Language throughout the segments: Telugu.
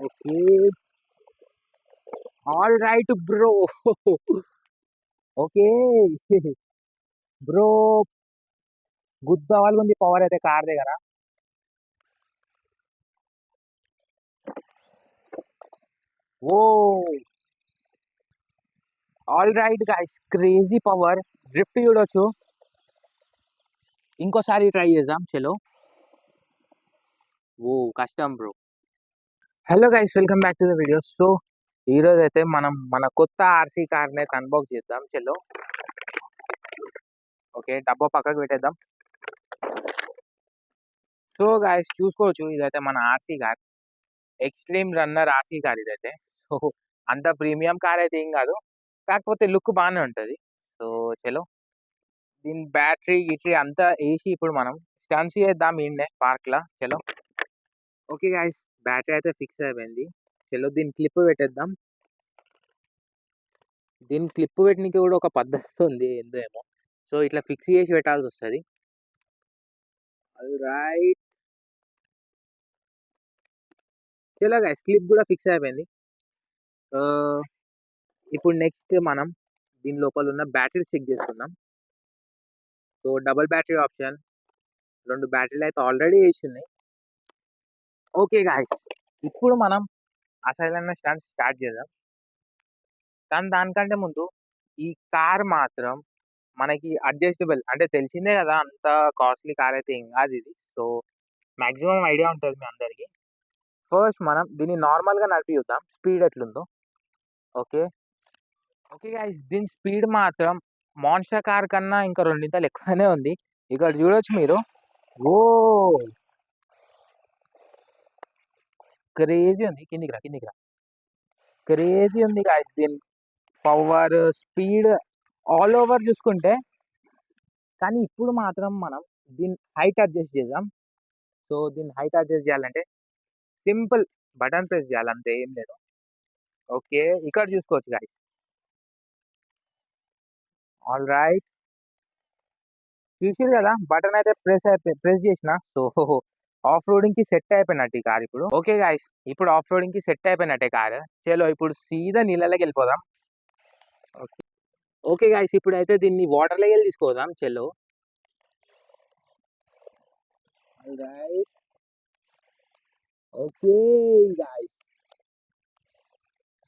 Okay. All right bro. Okay. Bro గుద్దవాలుగుంది పవర్ అయితే కార్ దగ్గర. Oh all right guys, crazy power. Drift చూడొచ్చు. ఇంకోసారి ట్రై చేద్దాం చలో. ఓ కష్టం bro. Hello guys, welcome back to the video. So ఈ రోజు అయితే మనం మన కొత్త ఆర్సీ కార్ని అయితే అన్బాక్స్ చేద్దాం చలో. ఓకే, డబ్బా పక్కకు పెట్టేద్దాం. సో గైస్ చూసుకోవచ్చు, ఇదైతే మన RC car, extreme runner RC car ఇదైతే. సో అంత ప్రీమియం కార్ అయితే ఏం కాదు, కాకపోతే లుక్ బాగానే ఉంటుంది. సో చలో, దీని బ్యాటరీ గిటరీ అంతా వేసి ఇప్పుడు మనం స్టన్స్ చేద్దాం ఈయన్నే పార్క్లో చలో. ఓకే గైస్, బ్యాటరీ అయితే ఫిక్స్ అయిపోయింది చలో. దీని క్లిప్ పెట్టేద్దాం. దీని క్లిప్ పెట్టడానికి కూడా ఒక పద్ధతి ఉంది ఏందో ఏమో. సో ఇట్లా ఫిక్స్ చేసి పెట్టాల్సి వస్తుంది. రైట్ చలో గైస్, క్లిప్ కూడా ఫిక్స్ అయిపోయింది. ఇప్పుడు నెక్స్ట్ మనం దీని లోపల ఉన్న బ్యాటరీ చెక్ చేసుకుందాం. సో డబుల్ బ్యాటరీ ఆప్షన్, 2 బ్యాటరీలు అయితే ఆల్రెడీ వేసి ఉన్నాయి. ఓకే గాయస్, ఇప్పుడు మనం అసలైన స్టంట్స్ స్టార్ట్ చేద్దాం. కానీ దానికంటే ముందు ఈ కార్ మాత్రం మనకి అడ్జస్టబుల్ అంటే తెలిసిందే కదా, అంత కాస్ట్లీ కార్ అయితే ఏం కాదు ఇది. సో మ్యాక్సిమం ఐడియా ఉంటుంది మీ అందరికీ. ఫస్ట్ మనం దీన్ని నార్మల్గా నడిపి చూద్దాం స్పీడ్ ఎట్లుందో. ఓకే ఓకే గాయస్, దీని స్పీడ్ మాత్రం మాన్స్టర్ కార్ కన్నా ఇంకా రెండింతలు ఎక్కువనే ఉంది. ఇక్కడ చూడొచ్చు మీరు. ఓ క్రేజీ ఉంది. కిందికి రా, కిందికి రా. క్రేజీ ఉంది గాయస్ దీని పవర్, స్పీడ్ ఆల్ ఓవర్ చూసుకుంటే. కానీ ఇప్పుడు మాత్రం మనం దీని హైట్ అడ్జస్ట్ చేద్దాం. సో దీన్ని హైట్ అడ్జస్ట్ చేయాలంటే సింపుల్ బటన్ ప్రెస్ చేయాలి, అంతే, ఏం లేదు. ఓకే, ఇక్కడ చూసుకోవచ్చు గాయస్. ఆల్ రైట్, చూసారు కదా, బటన్ అయితే ప్రెస్ చేసిన. సో ఆఫ్ రోడింగ్ కి సెట్ అయిపోయినట్టు ఈ కార్ ఇప్పుడు. ఓకే గాయస్, ఇప్పుడు ఆఫ్ రోడింగ్ కి సెట్ అయిపోయినట్టే కార్. చలో ఇప్పుడు సీదా నీళ్ళలోకి వెళ్ళిపోదాం. ఓకే ఓకే గాయస్, ఇప్పుడు అయితే దీన్ని వాటర్లోకి వెళ్ళి తీసుకోదాం చలో. రైట్ ఓకే గాయస్,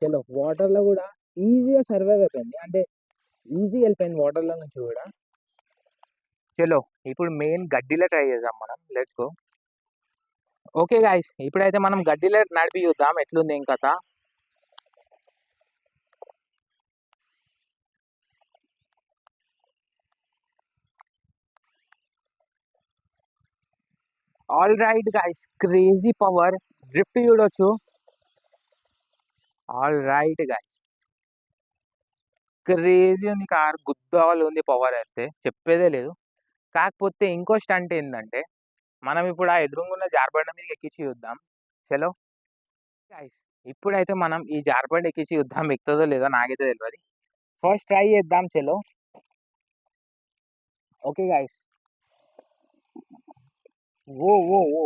చలో వాటర్లో కూడా ఈజీగా సర్వైవ్ అయిపోయింది, అంటే ఈజీగా వెళ్ళిపోయింది వాటర్లో నుంచి కూడా. చలో ఇప్పుడు మెయిన్ గడ్డిలో ట్రై చేద్దాం మనం, లెట్స్ గో. ఓకే గాయస్, ఇప్పుడైతే మనం గడ్డిలో నడిపి చూద్దాం ఎట్లుంది ఏం కథ. All right guys, crazy power. Drift చూడొచ్చు. ఆల్ రైట్ గైస్, క్రేజీ ఉంది కార్, గుద్దవాళ్ళు ఉంది పవర్ అయితే చెప్పేదే లేదు. కాకపోతే ఇంకో స్టంట్ ఏంటంటే మనం ఇప్పుడు ఆ ఎదురుగున్న జార్బండ మీద ఎక్కించి చూద్దాం చలో. గైస్ ఇప్పుడైతే మనం ఈ జార్బండ ఎక్కించి చూద్దాం, ఎక్కుతుందో లేదో నాకైతే తెలియదు. ఫస్ట్ ట్రై చేద్దాం చలో. ఓకే గైస్, ఓ ఓ ఓ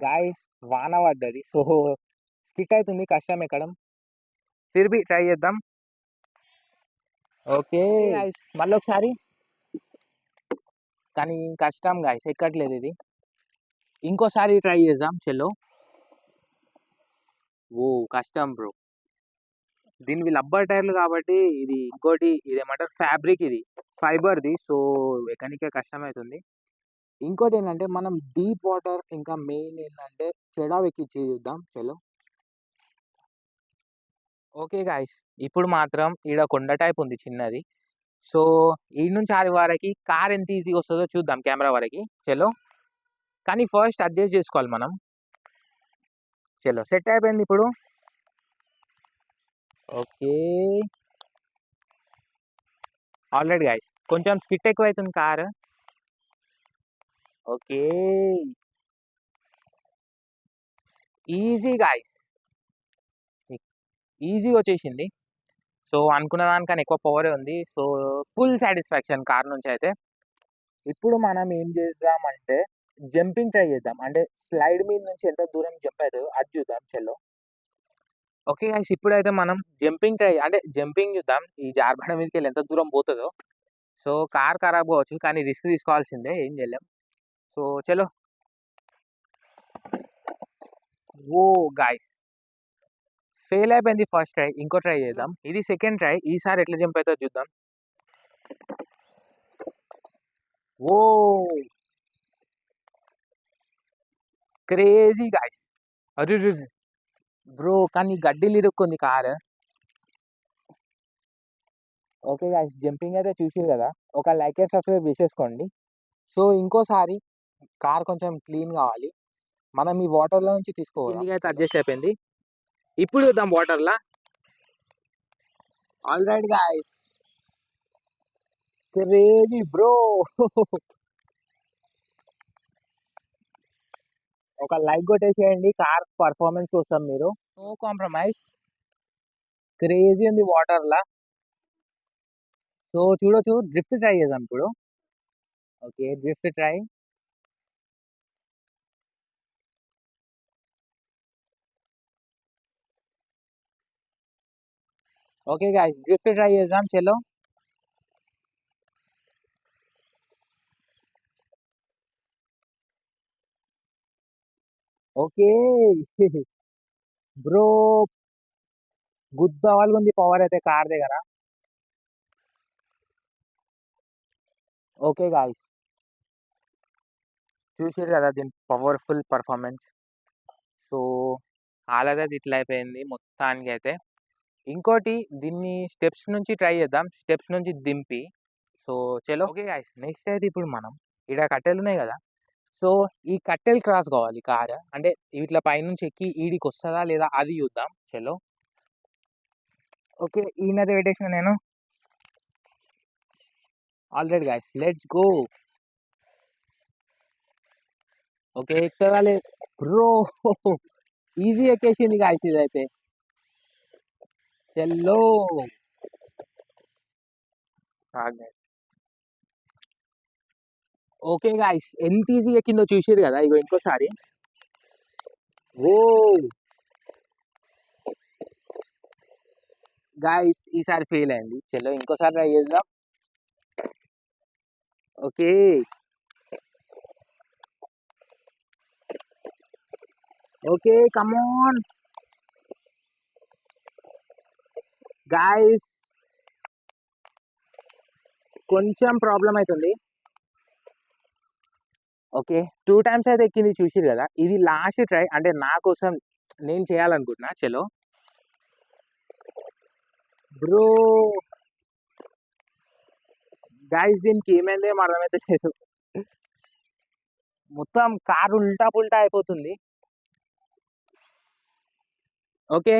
గాయస్, వాన పడ్డది. సో స్కిట్ అవుతుంది, కష్టం ఎక్కడం. తిరిగి ట్రై చేద్దాం. ఓకే గాయస్, మళ్ళీ ఒకసారి. కానీ కష్టం గాయస్, ఎక్కట్లేదు ఇది. ఇంకోసారి ట్రై చేద్దాం చలో. ఓ కష్టం బ్రో. దీనివి లబ్బర్ టైర్లు కాబట్టి ఇది ఇంకోటి, ఇది ఏమంటారు ఫ్యాబ్రిక్, ఇది ఫైబర్ది. సో ఎక్కడికే కష్టం అవుతుంది. ఇంకోటి ఏంటంటే మనం డీప్ వాటర్, ఇంకా మెయిన్ ఏంటంటే చెడావ్ ఎక్కించి చూద్దాం చలో. ఓకే గాయస్, ఇప్పుడు మాత్రం ఈడ కొండ టైప్ ఉంది చిన్నది. సో ఈ నుంచి ఆడి వరకు కార్ ఎంత ఈజీగా వస్తుందో చూద్దాం కెమెరా వరకు చలో. కానీ ఫస్ట్ అడ్జస్ట్ చేసుకోవాలి మనం. చలో సెట్ అయిపోయింది ఇప్పుడు. ఓకే ఆల్రెడీ గాయస్ కొంచెం స్కిట్ ఎక్కువ అవుతుంది కార్. ఓకే ఈజీ గాయస్, ఈజీగా వచ్చేసింది. సో అనుకున్న దానికన్నా ఎక్కువ పవరే ఉంది. సో ఫుల్ సాటిస్ఫాక్షన్ కార్ నుంచి అయితే. ఇప్పుడు మనం ఏం చేద్దామంటే జంపింగ్ ట్రై చేద్దాం. అంటే స్లైడ్ మీద నుంచి ఎంత దూరం జంప్ అవుతుందో అది చూద్దాం చలో. ఓకే గైస్, ఇప్పుడైతే మనం జంపింగ్ ట్రై అంటే జంపింగ్ చూద్దాం. ఈ జార్బండ మీదకెళ్ళి ఎంత దూరం పోతుందో. సో కార్ ఖరాబ్ కావచ్చు, కానీ రిస్క్ తీసుకోవాల్సిందే, ఏం చేయలేం. సో చలో. ఓ గాయ్స్, ఫెయిల్ అయిపోయింది ఫస్ట్ ట్రై. ఇంకో ట్రై చేద్దాం. ఇది సెకండ్ ట్రై. ఈసారి ఎట్లా జంప్ అవుతుందో చూద్దాం. ఓ క్రేజీ గాయ్స్. అరే బ్రో, కానీ గడ్డిలు ఇరుక్కుంది కారు. ఓకే గాయ్స్, జంపింగ్ అయితే చూసారు కదా. ఒక లైక్ అండ్ సబ్స్క్రైబ్ చేసేసుకోండి. సో ఇంకోసారి కార్ కొంచెం క్లీన్ కావాలి, మనం ఈ వాటర్లో నుంచి తీసుకోవాలి. కిందికి అయితే అడ్జస్ట్ అయిపోయింది. ఇప్పుడు చూద్దాం వాటర్లా. All right guys, crazy bro. ఒక లైక్ కొట్టేసేయండి కార్ పర్ఫార్మెన్స్ కోసం. మీరు నో కాంప్రమైజ్. క్రేజీ ఉంది వాటర్లా. సో చూడొచ్చు. డ్రిఫ్ట్ ట్రై చేద్దాం ఇప్పుడు. Okay, drift try. Okay guys, drift try చేద్దాం చలో. ఓకే బ్రో, గుద్ద వాళ్ళుంది పవర్ అయితే కార్ దగ్గర. ఓకే గాయ్స్, చూసారు కదా దీని పవర్ఫుల్ పర్ఫార్మెన్స్. సో ఆలదది ఇట్లా అయిపోయింది మొత్తానికి అయితే. ఇంకోటి, దీన్ని స్టెప్స్ నుంచి ట్రై చేద్దాం, స్టెప్స్ నుంచి దింపి. సో చలో. ఓకే గాయ్స్, నెక్స్ట్ అయితే ఇప్పుడు మనం ఇక్కడ కట్టెలు ఉన్నాయి కదా. సో ఈ కట్టెలు క్రాస్ కావాలి కార్. అంటే ఇట్లా పైనుంచి ఎక్కి ఈడికి వస్తుందా లేదా అది చూద్దాం చలో. ఓకే, ఈయనది పెట్టేసిన నేను. Already guys, let's go. Okay, ఎక్కగాలి బ్రో. ఈజీ ఎక్కేసింది గాయ్స్ ఇదైతే. చలో. ఓకే గాయ్స్, ఎంత ఈజీ ఎక్కిందో చూసారు కదా. ఇగో ఇంకోసారి. ఓ గాయ్స్, ఈసారి ఫెయిల్ అయింది. చలో ఇంకోసారి ట్రై చేద్దాం. ఓకే ఓకే, కమాన్ గాయ్స్, కొంచెం ప్రాబ్లం అవుతుంది. ఓకే, 2 టైమ్స్ అయితే ఎక్కింది చూసిరు కదా. ఇది లాస్ట్ ట్రై, అంటే నా కోసం నేను చేయాలనుకుంటున్నా చలో. బ్రో గాయ్స్, దీనికి ఏమైంది ఏమో అర్థమైతే లేదు. మొత్తం కారు ఉల్టా పుల్టా అయిపోతుంది. ఓకే,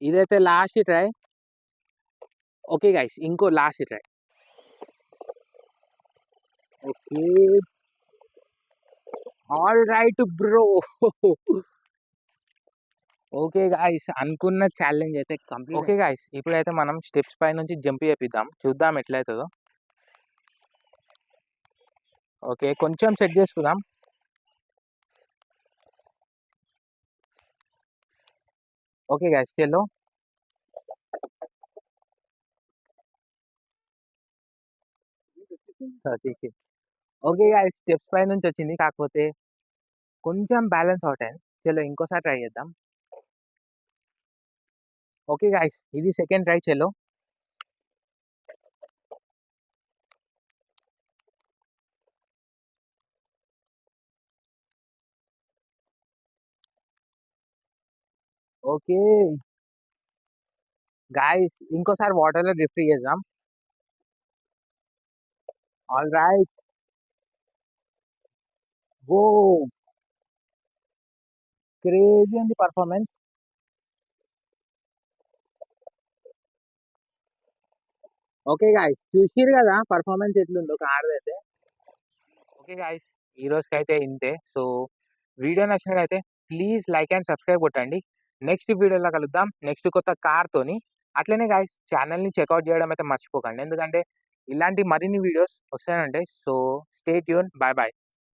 ఇదైతే లాస్ట్ ట్రై. ఓకే గైస్, ఇంకో last try. Okay, all right bro. Okay guys, అనుకున్న ఛాలెంజ్ అయితే కంప్లీట్. ఓకే గాయ్స్, ఇప్పుడైతే మనం స్టెప్స్ పై నుంచి జంప్ చేపిద్దాం, చూద్దాం ఎట్లయితుందో. ఓకే, కొంచెం సెట్ చేసుకుందాం. ఓకే గాయ్స్ చలో. ఓకే గాయ్స్, స్టెప్స్ పై నుంచి వచ్చింది, కాకపోతే కొంచెం బ్యాలెన్స్ అవుట్ అయింది. చలో ఇంకోసారి ట్రై చేద్దాం. ఓకే గాయ్స్, ఇది సెకండ్ ట్రై చలో. ఓకే గాయ్స్, ఇంకోసారి వాటర్లో డ్రిఫ్ట్ చేద్దాం. All right. ఓ క్రేజీ ఉంది పర్ఫార్మెన్స్. ఓకే గాయ్స్, చూసిరు కదా పర్ఫార్మెన్స్ ఎట్లుందో కార్ది అయితే. ఓకే గాయ్స్, ఈ రోజుకి అయితే ఇంతే. సో వీడియో నచ్చినట్లయితే ప్లీజ్ లైక్ అండ్ సబ్స్క్రైబ్ కొట్టండి. నెక్స్ట్ వీడియోలో కలుద్దాం, నెక్స్ట్ కొత్త కార్ తోని. అట్లనే గాయ్స్, ఛానల్ని చెక్అవుట్ చేయడం అయితే మర్చిపోకండి, ఎందుకంటే ఇలాంటి మరిన్ని వీడియోస్ వస్తాయంటే. So stay tune, bye bye.